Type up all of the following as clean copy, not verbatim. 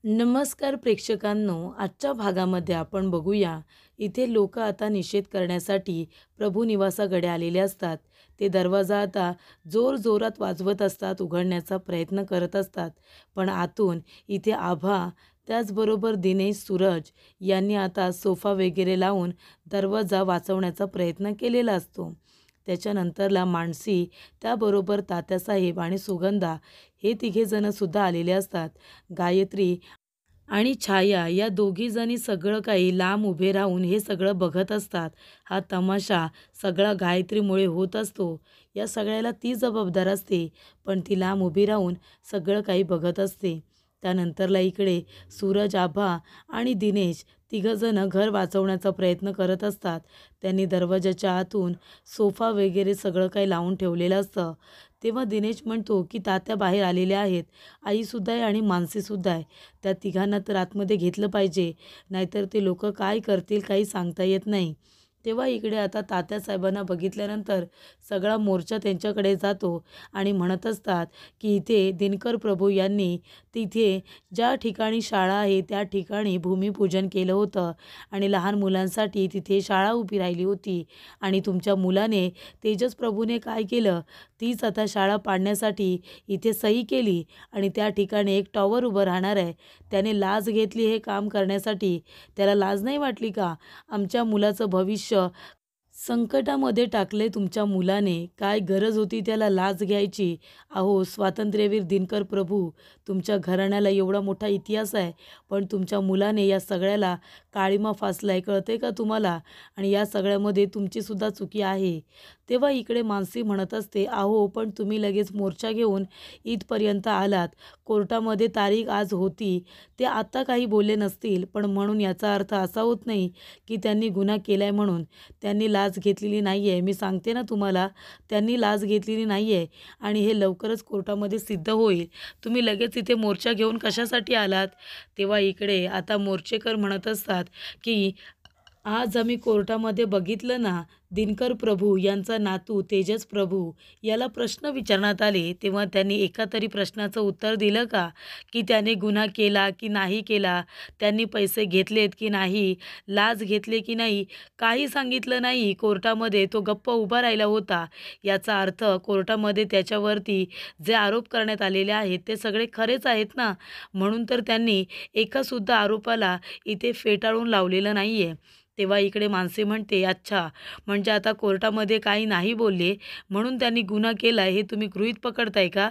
नमस्कार प्रेक्षकांनो, आजच्या भागामध्ये आपण बघूया. इथे लोक आता निषेध करण्यासाठी प्रभू निवासाकडे आलेले असतात. ते दरवाजा आता जोरजोरात वाजवत असतात, उघडण्याचा प्रयत्न करत असतात. पण आतून इथे आभा, त्याचबरोबर दिनेश, सूरज यांनी आता सोफा वगैरे लावून दरवाजा वाचवण्याचा प्रयत्न केलेला असतो. त्याच्यानंतरला मानसी, त्याबरोबर तात्यासाहेब आणि सुगंधा हे तिघेजणंसुद्धा आलेले असतात. गायत्री आणि छाया या दोघीजणी सगळं काही लांब उभे राहून हे सगळं बघत असतात. हा तमाशा सगळा गायत्रीमुळे होत असतो. या सगळ्याला ती जबाबदार असते, पण ती लांब उभी राहून सगळं काही बघत असते. त्यानंतरला इकडे सूरज, आभा आणि दिनेश तिघंजणं घर वाचवण्याचा प्रयत्न करत असतात. त्यांनी दरवाजाच्या आतून सोफा वगैरे सगळं काही लावून ठेवलेलं असतं. तेव्हा दिनेश म्हणतो की तात्या बाहेर आलेले आहेत, आईसुद्धा आहे आणि मानसीसुद्धा आहे. त्या तिघांना तर आतमध्ये घेतलं पाहिजे, नाहीतर ते लोक काय करतील काही सांगता येत नाही. तेव्हा इकडे आता तात्यासाहेबांना बघितल्यानंतर सगळा मोर्चा त्यांच्याकडे जातो आणि म्हणत असतात की इथे दिनकर प्रभू यांनी तिथे ज्या ठिकाणी शाळा आहे त्या ठिकाणी भूमिपूजन केलं होतं आणि लहान मुलांसाठी तिथे शाळा उभी राहिली होती. आणि तुमच्या मुलाने, तेजस प्रभूने काय केलं, तीच आता शाळा पाडण्यासाठी इथे सही केली आणि त्या ठिकाणी एक टॉवर उभं राहणार आहे. त्याने लाज घेतली हे काम करण्यासाठी. त्याला लाज नाही वाटली का? आमच्या मुलाचं भविष्य संकटामध्ये टाकले तुमच्या मुलाने. काय गरज होती त्याला लाज घ्यायची? अहो स्वातंत्र्यवीर दिनकर प्रभू, तुमच्या घराण्याला एवढा मोठा इतिहास आहे, पण तुमच्या मुलाने या सगळ्याला काळिमा फासलाय, कळते का तुम्हाला? आणि या सगळ्यामध्ये तुमचीसुद्धा चुकी आहे. तेव्हा इकडे मानसी म्हणत असते, अहो पण तुम्ही लगेच मोर्चा घेऊन इथपर्यंत आलात. कोर्टामध्ये तारीख आज होती, ते आत्ता काही बोलले नसतील, पण म्हणून याचा अर्थ असा होत नाही की त्यांनी गुन्हा केलाय म्हणून. त्यांनी लाज घेतलेली नाही आहे. मी सांगते ना तुम्हाला, त्यांनी लाज घेतलेली नाही आहे आणि हे लवकरच कोर्टामध्ये सिद्ध होईल. तुम्ही लगेच इथे मोर्चा घेऊन कशासाठी आलात? तेव्हा इकडे आता मोर्चेकर म्हणत असतात की आज आम्ही कोर्टामध्ये बघितलं ना, दिनकर प्रभू यांचा नातू तेजस प्रभू याला प्रश्न विचारण्यात आले, तेव्हा त्यांनी एका तरी प्रश्नाचं उत्तर दिलं का? की त्याने गुन्हा केला की नाही केला, त्यांनी पैसे घेतलेत की नाही, लाच घेतले की नाही, काही सांगितलं नाही. कोर्टामध्ये तो गप्प उभा राहिला होता. याचा अर्थ कोर्टामध्ये त्याच्यावरती जे आरोप करण्यात आलेले आहेत ते सगळे खरेच आहेत ना. म्हणून तर त्यांनी एकासुद्धा आरोपाला इथे फेटाळून लावलेलं नाही आहे. तेव्हा इकडे मानसी म्हणते, अच्छा, म्हणजे आता कोर्टामध्ये काही नाही बोलले म्हणून त्यांनी गुन्हा केला हे तुम्ही गृहीत पकडताय का?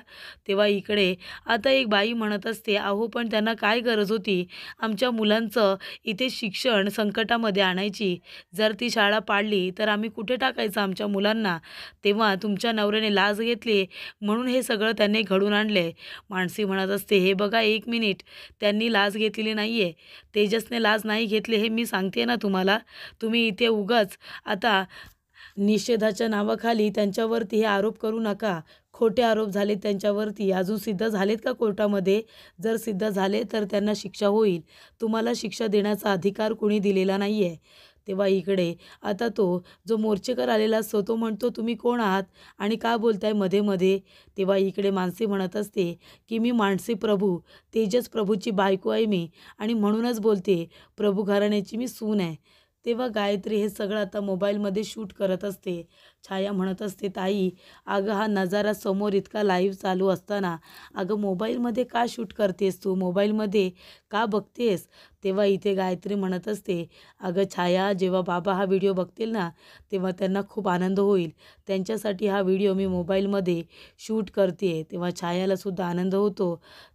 तेव्हा इकडे आता एक बाई म्हणत असते, अहो पण त्यांना काय गरज होती आमच्या मुलांचं इथे शिक्षण संकटामध्ये आणायची? जर ती शाळा पाडली तर आम्ही कुठे टाकायचं आमच्या मुलांना? तेव्हा तुमच्या नवऱ्याने लाच घेतली म्हणून हे सगळं त्यांनी घडून आणले. मानसी म्हणत असते, हे बघा एक मिनिट, त्यांनी लाच घेतलेली नाही आहे, तेजसने लाच नाही घेतली हे मी सांगते ना तुम्हाला. तुम्ही इथे उगाच आता निषेधाच्या नावाखाली त्यांच्यावरती हे आरोप करू नका. खोटे आरोप झाले त्यांच्यावरती, अजून सिद्ध झालेत का कोर्टामध्ये? जर सिद्ध झाले तर त्यांना शिक्षा होईल. तुम्हाला शिक्षा देण्याचा अधिकार कोणी दिलेला नाही आहे. तेव्हा इकडे आता तो जो मोर्चेकर आलेला असतो तो म्हणतो, तुम्ही कोण आहात आणि का बोलताय मध्ये मध्ये? तेव्हा इकडे मानसी म्हणत असते की मी मानसी प्रभू, तेजस प्रभूची बायको आहे मी, आणि म्हणूनच बोलते, प्रभू घराण्याची मी सून आहे. तेव्हा गायत्री हे सगळं आता मोबाईलमध्ये शूट करत असते. छाया म्हणत असते, ताई अगं हा नजारा समोर इतका लाईव्ह चालू असताना अगं मोबाईलमध्ये का शूट करतेस तू, मोबाईलमध्ये का बघतेस? तेव्हा इथे गायत्री म्हणत असते, अगं छाया, जेव्हा बाबा हा व्हिडिओ बघतील ना तेव्हा त्यांना खूप आनंद होईल. त्यांच्यासाठी हा व्हिडिओ मी मोबाईलमध्ये शूट करते. तेव्हा छायालासुद्धा आनंद होतो.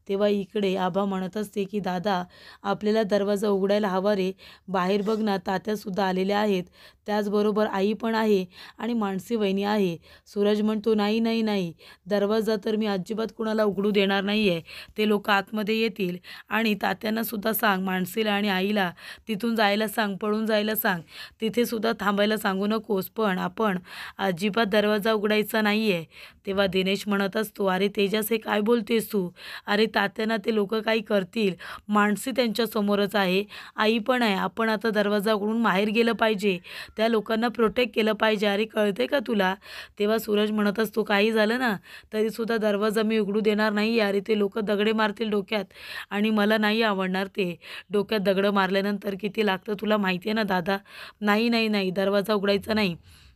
तेव्हा इकडे आभा म्हणत असते की दादा, आपल्याला दरवाजा उघडायला हवा रे, बाहेर बघ ना तात्यासुद्धा आलेले आहेत, त्याचबरोबर आई पण आहे आणि मानसी वहिनी आहे. सूरज म्हणतो, नाही नाही नाही, दरवाजा तर मी अजिबात कुणाला उघडू देणार नाही आहे. ते लोक आतमध्ये येतील आणि तात्यांनासुद्धा सांग, मानसीला आणि आईला तिथून जायला सांग, पळून जायला सांग, तिथेसुद्धा थांबायला सांगू नकोस, पण आपण अजिबात दरवाजा उघडायचा नाही आहे. तेव्हा दिनेश म्हणत असतो, अरे तेजस हे काय बोलतेस तू? अरे तात्यांना ते लोक काही करतील, मानसी त्यांच्यासमोरच आहे, आई पण आहे, आपण आता दरवाजा उघडून बाहेर गेलं पाहिजे, त्या लोकांना प्रोटेक्ट केलं पाहिजे. अरे कळते कळते का तुला? तेव्हा सूरज म्हणत असतो, काही झालं ना तरीसुद्धा दरवाजा मी उघडू देणार नाही यार, इथे लोक दगडे मारतील डोक्यात आणि मला नाही आवडणार ते. डोक्यात दगडं मारल्यानंतर किती लागतं तुला माहिती आहे ना दादा. नाही नाही नाही, दरवाजा उघडायचा नाही.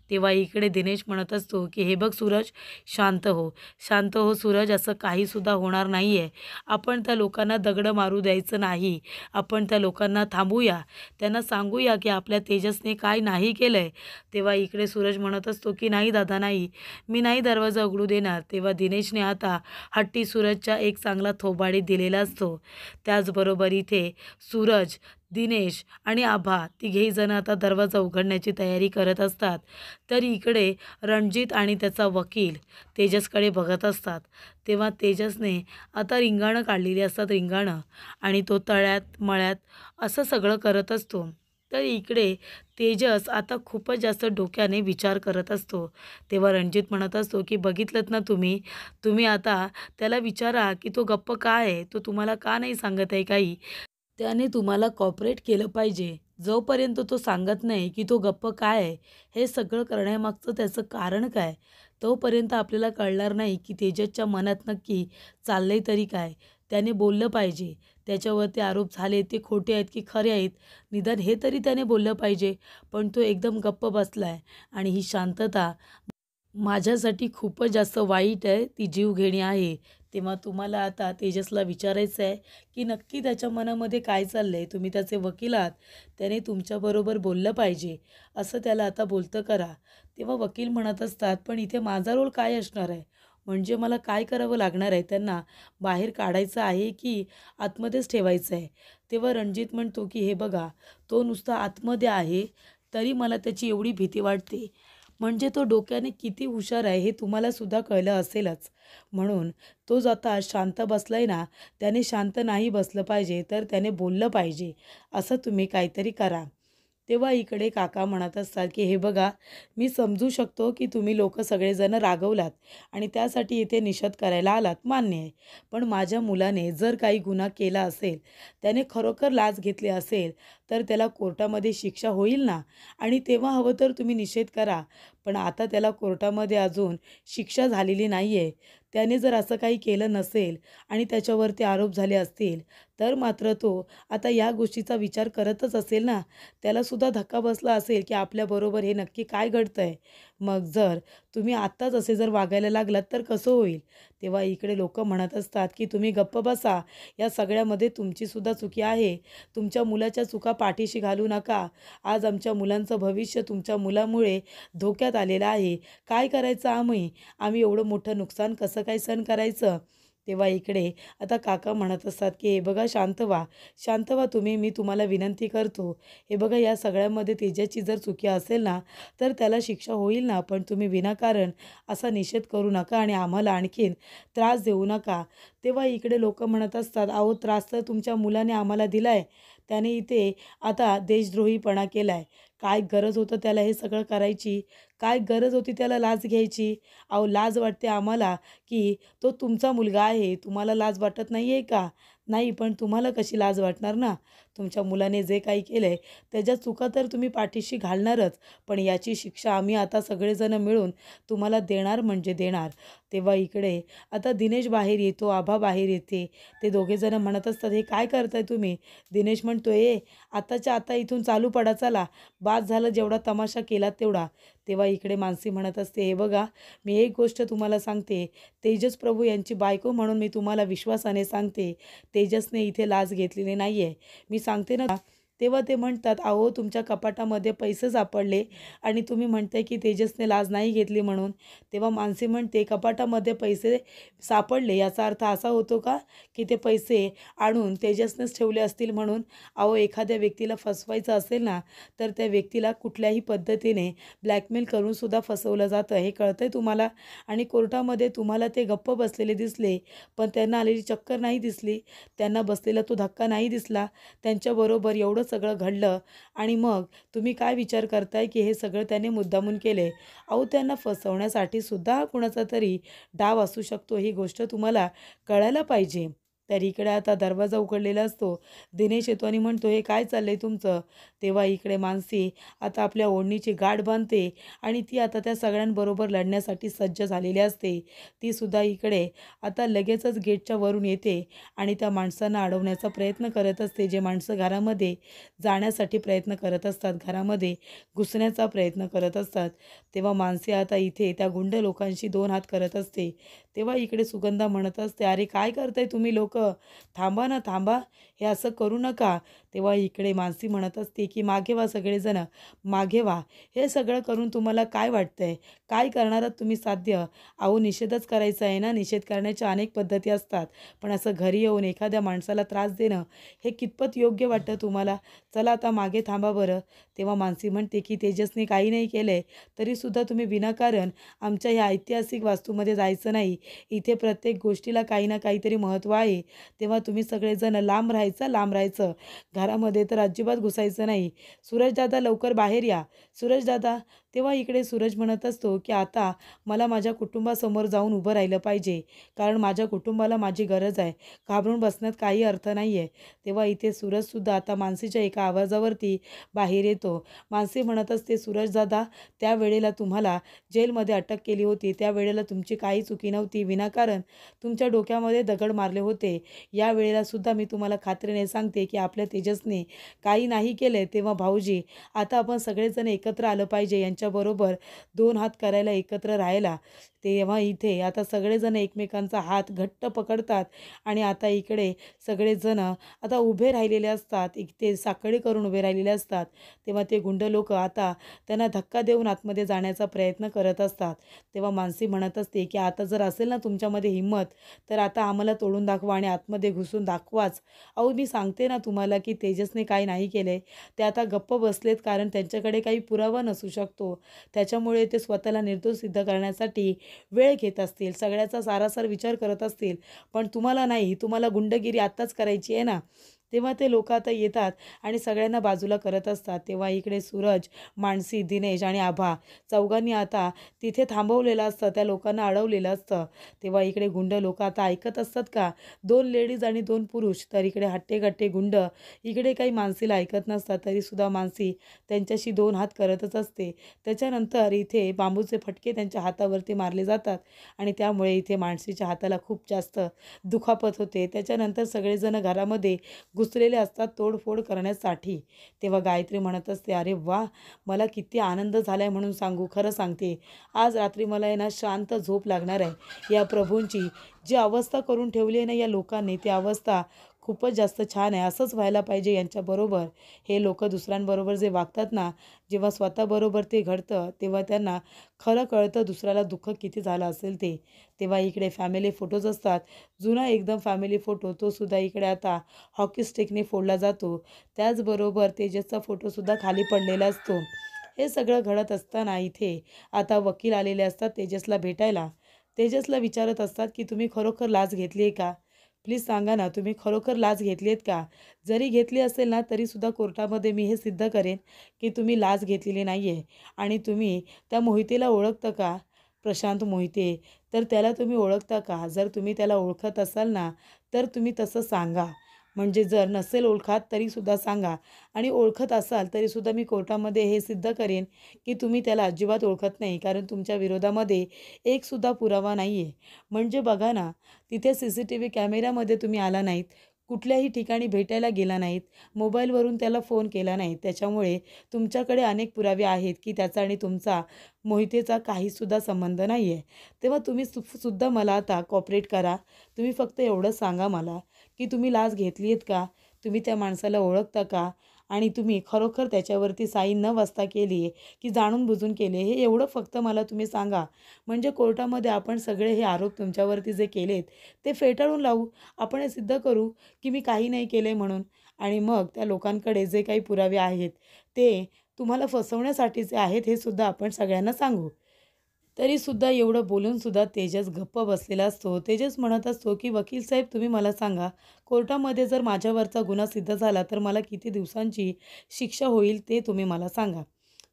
तेव्हा इकडे दिनेश म्हणत असतो की हे बघ सूरज, शांत हो, शांत हो सूरज, असं काहीसुद्धा होणार नाही आहे. आपण त्या लोकांना दगडं मारू द्यायचं नाही. आपण त्या लोकांना थांबूया, त्यांना सांगूया की आपल्या तेजसने काय नाही केलं आहे. तेव्हा इकडे सूरज म्हणत असतो की नाही दादा नाही, मी नाही दरवाजा उघडू देणार. तेव्हा दिनेशने आता हट्टी सूरजच्या एक चांगला थोबाडीत दिलेला असतो. त्याचबरोबर इथे सूरज, दिनेश आणि आभा तिघेही जण आता दरवाजा उघडण्याची तयारी करत असतात. तर इकडे रणजित आणि त्याचा वकील तेजसकडे बघत असतात. तेव्हा तेजसने आता रिंगाणं काढलेली असतात, रिंगाणं, आणि तो तळ्यात मळ्यात असं सगळं करत असतो. तर इकडे तेजस आता खूपच जास्त डोक्याने विचार करत असतो. तेव्हा रणजित म्हणत असतो की बघितलंत ना तुम्ही, तुम्ही आता त्याला विचारा की तो गप्प का आहे, तो तुम्हाला का नाही सांगत आहे काही. त्याने तुम्हाला कॉपरेट केलं पाहिजे. जोपर्यंत तो सांगत नाही की तो गप्प काय आहे, हे सगळं करण्यामागचं त्याचं कारण काय, तोपर्यंत आपल्याला कळणार नाही की तेजसच्या मनात नक्की चाललंय तरी काय. त्याने बोललं पाहिजे. त्याच्यावरती आरोप झाले ते खोटे आहेत की खरे आहेत, निदान हे तरी त्याने बोललं पाहिजे. पण तो एकदम गप्प बसलाय आणि ही शांतता माझ्यासाठी खूपच जास्त वाईट आहे, ती जीवघेणी आहे. तेव्हा तुम्हाला आता तेजसला विचारायचं आहे की नक्की त्याच्या मनामध्ये काय चाललं आहे. तुम्ही त्याचे वकील आहात, त्याने तुमच्याबरोबर बोललं पाहिजे, असं त्याला आता बोलतं करा. तेव्हा वकील म्हणत असतात, पण इथे माझा रोल काय असणार आहे? म्हणजे मला काय करावं लागणार आहे? त्यांना बाहेर काढायचं आहे की आतमध्येच ठेवायचं आहे? तेव्हा रणजित म्हणतो की हे बघा, तो नुसता आतमध्ये आहे, तरी मला त्याची एवढी भीती वाटते. म्हणजे तो डोक्याने किती हुशार आहे हे तुम्हाला सुद्धा कळलं असेलच. म्हणून तो जो आता शांत बसलाय ना, त्याने शांत नाही बसलं पाहिजे, तर त्याने बोललं पाहिजे. असं तुम्ही काहीतरी करा. तेव्हा इकडे काका म्हणत असतात की हे बघा, मी समजू शकतो की तुम्ही लोक सगळेजण रागवलात आणि त्यासाठी इथे निषेध करायला आलात, मान्य आहे. पण माझ्या मुलाने जर काही गुन्हा केला असेल, त्याने खरोखर लाच घेतली असेल, तर त्याला कोर्टामध्ये शिक्षा होईल ना. आणि तेव्हा हवं तर तुम्ही निषेध करा. पण आता त्याला कोर्टामध्ये अजून शिक्षा झालेली नाही आहे. त्याने जर असं काही केलं नसेल आणि त्याच्यावरती आरोप झाले असतील, तर मात्र तो आता या गोष्टीचा विचार करतच असेल ना. त्यालासुद्धा धक्का बसला असेल की आपल्याबरोबर हे नक्की काय घडतं आहे. मग जर तुम्ही आत्ताच असे जर वागायला लागलात तर कसं होईल. तेव्हा इकडे लोक म्हणत असतात की तुम्ही गप्प बसा, या सगळ्यामध्ये तुमचीसुद्धा चुकी आहे. तुमच्या मुलाच्या चुका पाठीशी घालू नका. आज आमच्या मुलांचं भविष्य तुमच्या मुलामुळे धोक्यात आलेलं आहे. काय करायचं आम्ही, आम्ही एवढं मोठं नुकसान कसं काय सहन करायचं. तेव्हा इकडे आता काका म्हणत असतात की हे बघा, शांत व्हा, शांत व्हा तुम्ही, मी तुम्हाला विनंती करतो. हे बघा, या सगळ्यामध्ये तेजाची जर चुकी असेल ना, तर त्याला शिक्षा होईल ना. पण तुम्ही विनाकारण असा निषेध करू नका आणि आम्हाला आणखीन त्रास देऊ नका. तेव्हा इकडे लोक म्हणत असतात, अहो त्रास तर तुमच्या मुलाने आम्हाला दिलाय, त्याने इथे आता देशद्रोहीपणा केलाय. काय गरज होतं त्याला हे सगळं करायची, काय गरज होती त्याला लाच घ्यायची. अहो लाज वाटते आम्हाला की तो तुमचा मुलगा आहे, तुम्हाला लाज वाटत नाही आहे का. नाही, पण तुम्हाला कशी लाज वाटणार ना. तुमच्या मुलाने जे काही केलं आहे त्याच्या चुका तर तुम्ही पाठीशी घालणारच, पण याची शिक्षा आम्ही आता सगळेजण मिळून तुम्हाला देणार म्हणजे देणार. तेव्हा इकडे आता दिनेश बाहेर येतो, आभा बाहेर येते. ते दोघेजण म्हणत असतात, हे काय करताय तुम्ही. दिनेश म्हणतो, आताच्या आता इथून चालू पडा, चला, बाद झालं, जेवढा तमाशा केला तेवढा. तेव्हा इकडे मानसी म्हणत असते, हे बघा, मी एक गोष्ट तुम्हाला सांगते, तेजस प्रभू यांची बायको म्हणून मी तुम्हाला विश्वासाने सांगते, तेजसने इथे लाच घेतलेली नाही आहे. मी सांगते ना. तेव्हा ते म्हणतात, अहो तुमच्या कपाटामध्ये पैसे सापडले आणि तुम्ही म्हणताय की तेजसने लाच नाही घेतली म्हणून. तेव्हा मानसी म्हणते, कपाटामध्ये पैसे सापडले याचा अर्थ असा होतो का की ते पैसे आणून तेजसनेच ठेवले असतील म्हणून. अहो एखाद्या व्यक्तीला फसवायचं असेल ना, तर त्या व्यक्तीला कुठल्याही पद्धतीने ब्लॅकमेल करून सुद्धा फसवलं जातं, हे कळतंय तुम्हाला. आणि कोर्टामध्ये तुम्हाला ते गप्प बसलेले दिसले, पण त्यांना आलेली चक्कर नाही दिसली, त्यांना बसलेला तो धक्का नाही दिसला, त्यांच्याबरोबर एवढं सगळं घडलं आणि मग तुम्ही काय विचार करताय की हे सगळं त्याने मुद्दामून केले. अहो त्यांना फसवण्यासाठी सुद्धा कुणाचा तरी डाव असू शकतो, ही गोष्ट तुम्हाला कळायला पाहिजे. तर इकडे आता दरवाजा उघडलेला असतो. दिनेश येतो आणि म्हणतो, "हे काय चाललंय तुमचं?" तेव्हा इकडे मानसी आता आपल्या ओढणीची गाठ बांधते आणि ती आता त्या सगळ्यांबरोबर लढण्यासाठी सज्ज झालेली असते. ती सुद्धा इकडे आता लगेचच गेटच्या वरून येते आणि त्या माणसांना अडवण्याचा प्रयत्न करत असते. जे माणसं घरामध्ये जाण्यासाठी प्रयत्न करत असतात, घरामध्ये घुसण्याचा प्रयत्न करत असतात. तेव्हा मानसी आता इथे त्या गुंड लोकांशी 2 हात करत असते. तेव्हा इकडे सुगंधा म्हणत असते, "अरे काय करताय तुम्ही लोकं? थांबा ना, थांबा. हे असं करू नका." तेव्हा इकडे मानसी म्हणत असते, की "मागे व्हा सगळेजण, मागे व्हा. हे सगळं करून तुम्हाला काय वाटतंय? काय करणार आहात तुम्ही साध्य? अहो निषेधच करायचा आहे ना, निषेध करण्याच्या अनेक पद्धती असतात. पण असं घरी येऊन एखाद्या माणसाला त्रास देणं, हे कितपत योग्य वाटतं तुम्हाला? चला आता मागे थांबा बरं." तेव्हा मानसी म्हणते, की "तेजसने काही नाही केलंय, तरीसुद्धा तुम्ही विनाकारण आमच्या ह्या ऐतिहासिक वास्तूमध्ये जायचं नाही. इथे प्रत्येक गोष्टीला काही ना काहीतरी महत्त्व आहे. तेव्हा तुम्ही सगळेजण लांब राहायचं, लांब राहायचं. घरामध्ये तर अजिबात घुसायचं नाही. सूरजदादा लवकर बाहेर या. सूरजदादा." तेव्हा इकडे सूरज म्हणत असतो, की "आता मला माझ्या कुटुंबासमोर जाऊन उभं राहिलं पाहिजे. कारण माझ्या कुटुंबाला माझी गरज आहे. घाबरून बसण्यात काही अर्थ नाही आहे." तेव्हा इथे सूरजसुद्धा आता मानसीच्या एका आवाजावरती बाहेर येतो. मानसी म्हणत असते, "सूरजदादा, त्यावेळेला तुम्हाला जेलमध्ये अटक केली होती. त्यावेळेला तुमची काही चुकी नव्हती. विनाकारण तुमच्या डोक्यामध्ये दगड मारले होते. यावेळेला सुद्धा मी तुम्हाला खात्रीने सांगते, की आपल्या तेजसने काही नाही केले. तेव्हा भाऊजी, आता आपण सगळेजण एकत्र आलं पाहिजे. यांच्याबरोबर 2 हात करायला, एकत्र राहायला." तेव्हा इथे आता सगळेजण एकमेकांचा हात घट्ट पकडतात आणि आता इकडे सगळेजण आता उभे राहिलेले असतात. ते साखळी करून उभे राहिलेले असतात. तेव्हा ते गुंड लोकं आता त्यांना धक्का देऊन आतमध्ये जाण्याचा प्रयत्न करत असतात. तेव्हा मानसी म्हणत असते, की "आता जर असेल ना तुमच्यामध्ये हिंमत, तर आता आम्हाला तोडून दाखवा आणि आतमध्ये घुसून दाखवाच. अहो मी सांगते ना तुम्हाला, की तेजसने काही नाही केले. ते आता गप्प बसलेत कारण त्यांच्याकडे काही पुरावा नसू शकतो. त्याच्यामुळे ते स्वतःला निर्दोष सिद्ध करण्यासाठी वेळ घेत असतील. सगळ्याचा सारासार विचार करत असतील. पण तुम्हाला नाही, तुम्हाला गुंडगिरी आत्ताच करायची आहे ना." तेव्हा ते लोकं आता येतात आणि सगळ्यांना बाजूला करत असतात. तेव्हा इकडे सूरज, मानसी, दिनेश आणि आभा चौघांनी आता तिथे थांबवलेलं असतं, त्या लोकांना अडवलेलं असतं. तेव्हा इकडे गुंड लोकं आता ऐकत असतात का? 2 लेडीज आणि 2 पुरुष. तर इकडे हट्टे-कट्टे गुंड इकडे काही मानसीला ऐकत नसतात. तरीसुद्धा मानसी त्यांच्याशी 2 हात करतच असते. त्याच्यानंतर इथे बांबूचे फटके त्यांच्या हातावरती मारले जातात आणि त्यामुळे इथे मानसीच्या हाताला खूप जास्त दुखापत होते. त्याच्यानंतर सगळेजण घरामध्ये घुसलेले असतात तोडफोड करण्यासाठी. तेव्हा गायत्री म्हणत असते, "अरे वाह! मला किती आनंद झाला आहे म्हणून सांगू. खरं सांगते, आज रात्री मला आहे ना शांत झोप लागणार आहे. या प्रभूंची जी अवस्था करून ठेवली आहे ना या लोकांनी, ती अवस्था खूपच जास्त छान आहे. असंच व्हायला पाहिजे यांच्याबरोबर." हे लोकं दुसऱ्यांबरोबर जे वागतात ना, जेव्हा स्वतःबरोबर ते घडतं, तेव्हा त्यांना खरं कळतं दुसऱ्याला दुःख किती झालं असेल ते. तेव्हा इकडे फॅमिली फोटोज असतात. जुना एकदम फॅमिली फोटो, तो सुद्धा इकडे आता हॉकी स्टिकने फोडला जातो. त्याचबरोबर तेजसचा फोटोसुद्धा खाली पडलेला असतो. हे सगळं घडत असताना इथे आता वकील आलेले असतात तेजसला भेटायला. तेजसला विचारत असतात, की "तुम्ही खरोखर लाच घेतली आहे का? प्लीज सांगा ना, तुम्ही खरोखर लाच घेतली आहेत का? जरी घेतली असेल ना, तरीसुद्धा कोर्टामध्ये मी हे सिद्ध करेन, की तुम्ही लाच घेतलेली नाही आहे. आणि तुम्ही त्या मोहितेला ओळखता का? प्रशांत मोहिते. तर त्याला तुम्ही ओळखता का? जर तुम्ही त्याला ओळखत असाल ना, तर तुम्ही तसं सांगा. म्हणजे जर नसेल ओळखत तरीसुद्धा सांगा आणि ओळखत असाल तरीसुद्धा मी कोर्टामध्ये हे सिद्ध करेन, की तुम्ही त्याला अजिबात ओळखत नाही. कारण तुमच्या विरोधामध्ये एकसुद्धा पुरावा नाही आहे." म्हणजे बघा ना, तिथे CCTV कॅमेऱ्यामध्ये तुम्ही आला नाहीत. कुठल्याही ठिकाणी भेटायला गेला नाहीत. मोबाईलवरून त्याला फोन केला नाही. त्याच्यामुळे तुमच्याकडे अनेक पुरावे आहेत, की त्याचा आणि तुमचा मोहितेचा काहीसुद्धा संबंध नाही आहे. तेव्हा तुम्ही सुद्धा मला आता कॉपरेट करा. तुम्ही फक्त एवढं सांगा मला, की तुम्ही लाच घेतली आहेत का? तुम्ही त्या माणसाला ओळखता का? आणि तुम्ही खरोखर त्याच्यावरती सही न वाचता केली आहे, की जाणून-बुजून केली आहे? हे एवढं फक्त मला तुम्ही सांगा. म्हणजे कोर्टामध्ये आपण सगळे हे आरोप तुमच्यावरती जे केलेत, ते फेटाळून लावू. आपण हे सिद्ध करू, की मी काही नाही केले म्हणून. आणि मग त्या लोकांकडे जे काही पुरावे आहेत, ते तुम्हाला फसवण्यासाठीचे आहेत, हे सुद्धा आपण सगळ्यांना सांगू. तरीसुद्धा एवढं बोलूनसुद्धा तेजस गप्प बसलेला असतो. तेजस म्हणत असतो, की "वकील साहेब तुम्ही मला सांगा, कोर्टामध्ये जर माझ्यावरचा गुन्हा सिद्ध झाला तर मला किती दिवसांची शिक्षा होईल ते तुम्ही मला सांगा."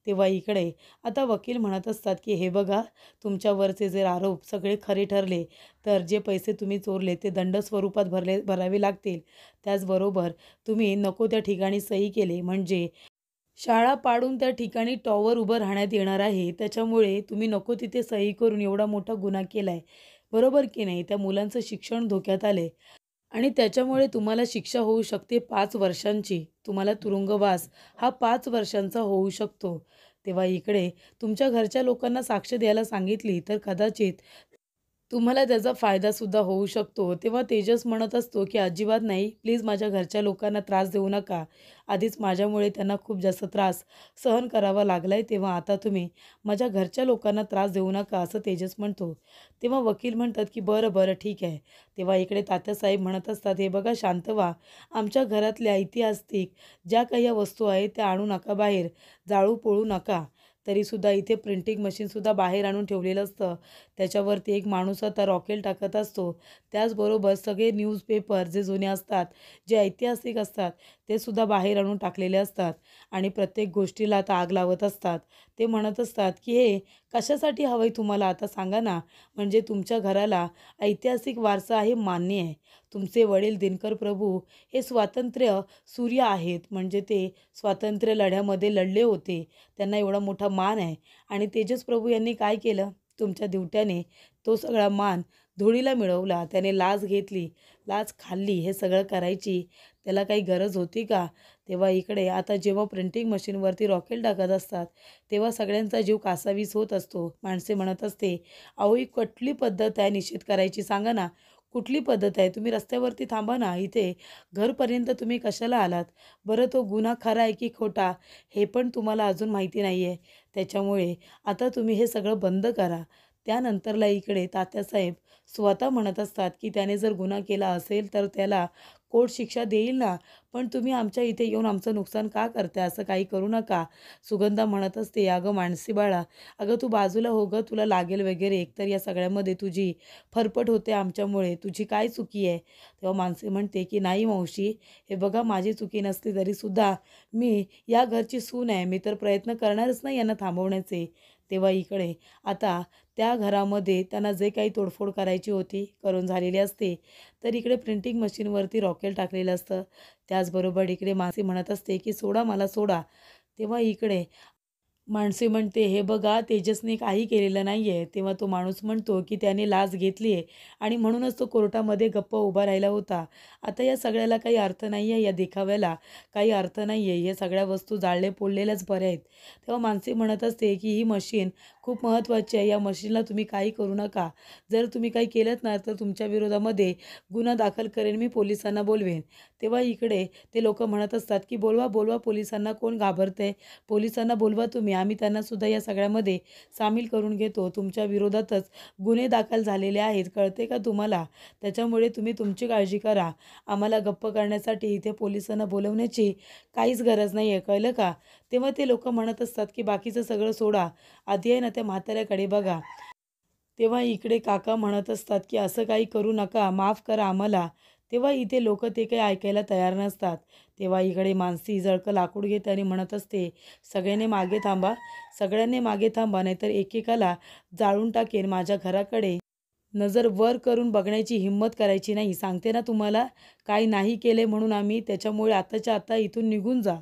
तेव्हा इकडे आता वकील म्हणत असतात की हे बघा, तुमच्यावरचे जे आरोप सगळे खरे ठरले तर जे पैसे तुम्ही चोरले ते दंड स्वरूपात भरावे लागतील. त्याचबरोबर तुम्ही नको त्या ठिकाणी सही केली म्हणजे शाळा पाडून त्या ठिकाणी टॉवर उभं राहण्यात येणार आहे. त्याच्यामुळे तुम्ही नको तिथे सही करून एवढा मोठा गुन्हा केलाय. बरोबर की नाही? त्या मुलांचं शिक्षण धोक्यात आलंय आणि त्याच्यामुळे तुम्हाला शिक्षा होऊ शकते 5 वर्षांची. तुम्हाला तुरुंगवास हा 5 वर्षांचा होऊ शकतो. तेव्हा इकडे तुमच्या घरच्या लोकांना साक्ष द्यायला सांगितली तर कदाचित तुम्हाला त्याचा फायदासुद्धा होऊ शकतो. तेव्हा तेजस म्हणत असतो, की "अजिबात नाही. प्लीज माझ्या घरच्या लोकांना त्रास देऊ नका. आधीच माझ्यामुळे त्यांना खूप जास्त त्रास सहन करावा लागलाय. तेव्हा आता तुम्ही माझ्या घरच्या लोकांना त्रास देऊ नका," असं तेजस म्हणतो. तेव्हा वकील म्हणतात, की "बरं, बरं, ठीक आहे." तेव्हा इकडे तात्यासाहेब म्हणत असतात, "हे बघा शांत व्हा. आमच्या घरातल्या ऐतिहासिक ज्या काही या वस्तू आहेत त्या आणू नका बाहेर. जाळू पोळू नका." तरीसुद्धा इथे प्रिंटिंग मशीनसुद्धा बाहेर आणून ठेवलेलं असतं. त्याच्यावरती एक माणूस आता रॉकेल टाकत असतो. त्याचबरोबर सगळे न्यूजपेपर जे जुने असतात, जे ऐतिहासिक असतात, ते सुद्धा बाहेर आणून टाकलेले असतात आणि प्रत्येक गोष्टीला आता आग लावत असतात. ते म्हणत असतात, की "हे कशासाठी हवंय तुम्हाला आता सांगा ना? म्हणजे तुमच्या घराला ऐतिहासिक वारसा आहे मान्य आहे. तुमचे वडील दिनकर प्रभू हे स्वातंत्र्य सूर्य आहेत. म्हणजे ते स्वातंत्र्य लढ्यामध्ये लढले होते. त्यांना एवढा मोठा मान आहे आणि तेजस प्रभू यांनी काय केलं? तुमच्या दिवट्याने तो सगळा मान धुळीला मिळवला. त्याने लाच घेतली, लाच खाल्ली. हे सगळं करायची त्याला काही गरज होती का? तेव्हा इकडे आता जेव्हा प्रिंटिंग मशीनवरती रॉकेल टाकत असतात, तेव्हा सगळ्यांचा जीव कासावीस होत असतो. माणसे म्हणत असते, "अहो, ही कुठली पद्धत आहे निषेध करायची सांगा ना? कुठली पद्धत आहे? तुम्ही रस्त्यावरती थांबा ना. इथे घरपर्यंत तुम्ही कशाला आलात? बरं तो गुन्हा खरा आहे की खोटा हे पण तुम्हाला अजून माहिती नाही आहे. त्याच्यामुळे आता तुम्ही हे सगळं बंद करा." त्यानंतरला इकडे तात्यासाहेब स्वतः म्हणत असतात, की त्याने जर गुन्हा केला असेल तर त्याला कोर्ट शिक्षा देईल ना, पण तुम्ही आमच्या इथे येऊन आमचं नुकसान का करताय? असं काही करू नका. सुगंधा म्हणत असते, "अगं मानसी बाळा, अगं तू बाजूला हो गं, तुला लागेल वगैरे. एकतर या सगळ्यामध्ये तुझी फरफट होते आमच्यामुळे. तुझी काय चुकी आहे?" तेव्हा मानसी म्हणते, की "नाही मावशी, हे बघा माझी चुकी नसली तरीसुद्धा मी या घरची सून आहे. मी तर प्रयत्न करणारच नाही यांना थांबवण्याचे." तेव्हा इकडे आता त्या घरामध्ये त्यांना जे काही तोडफोड करायची होती, करून झालेली असते. तर इकडे प्रिंटिंग मशीनवरती रॉकेल टाकलेलं असतं. त्याचबरोबर इकडे मासी म्हणत असते, की "सोडा मला सोडा." तेव्हा इकडे माणसे म्हणते, "हे बघा तेजसने काही केलेलं नाही आहे." तेव्हा तो माणूस म्हणतो, की "त्याने लाच घेतली आहे आणि म्हणूनच तो कोर्टामध्ये गप्प उभा राहिला होता. आता या सगळ्याला काही अर्थ नाही आहे, या देखाव्याला काही अर्थ नाही आहे. या सगळ्या वस्तू जाळले पोळलेल्याच बऱ्या आहेत." तेव्हा माणसे म्हणत असते, की "ही मशीन खूप महत्त्वाची आहे. या मशीनला तुम्ही काही करू नका. जर तुम्ही काही केलंत ना, तर तुमच्या विरोधामध्ये गुन्हा दाखल करेन मी, पोलिसांना बोलवेन." तेव्हा इकडे ते लोकं म्हणत असतात, की "बोलवा, बोलवा पोलिसांना. कोण घाबरतंय? पोलिसांना बोलवा तुम्ही. आम्ही त्यांनासुद्धा या सगळ्यामध्ये सामील करून घेतो. तुमच्या विरोधातच गुन्हे दाखल झालेले आहेत, कळते का तुम्हाला? त्याच्यामुळे तुम्ही तुमची काळजी करा. आम्हाला गप्प करण्यासाठी इथे पोलिसांना बोलवण्याची काहीच गरज नाही आहे, कळलं का?" तेव्हा ते लोकं म्हणत असतात, की "बाकीचं सगळं सोडा. आधी आहे ना त्या म्हाताऱ्याकडे बघा." तेव्हा इकडे काका म्हणत असतात, की "असं काही करू नका, माफ करा आम्हाला." तेव्हा इथे लोकं ते काही ऐकायला तयार नसतात. तेव्हा इकडे मानसी जळकं लाकूड घेते आणि म्हणत असते, "सगळ्यांनी मागे थांबा, सगळ्यांनी मागे थांबा, नाहीतर एकेकाला जाळून टाकेन. माझ्या घराकडे नजर वर करून बघण्याची हिंमत करायची नाही. सांगते ना तुम्हाला, काही नाही केले म्हणून आम्ही, त्याच्यामुळे आत्ताच्या आता इथून निघून जा."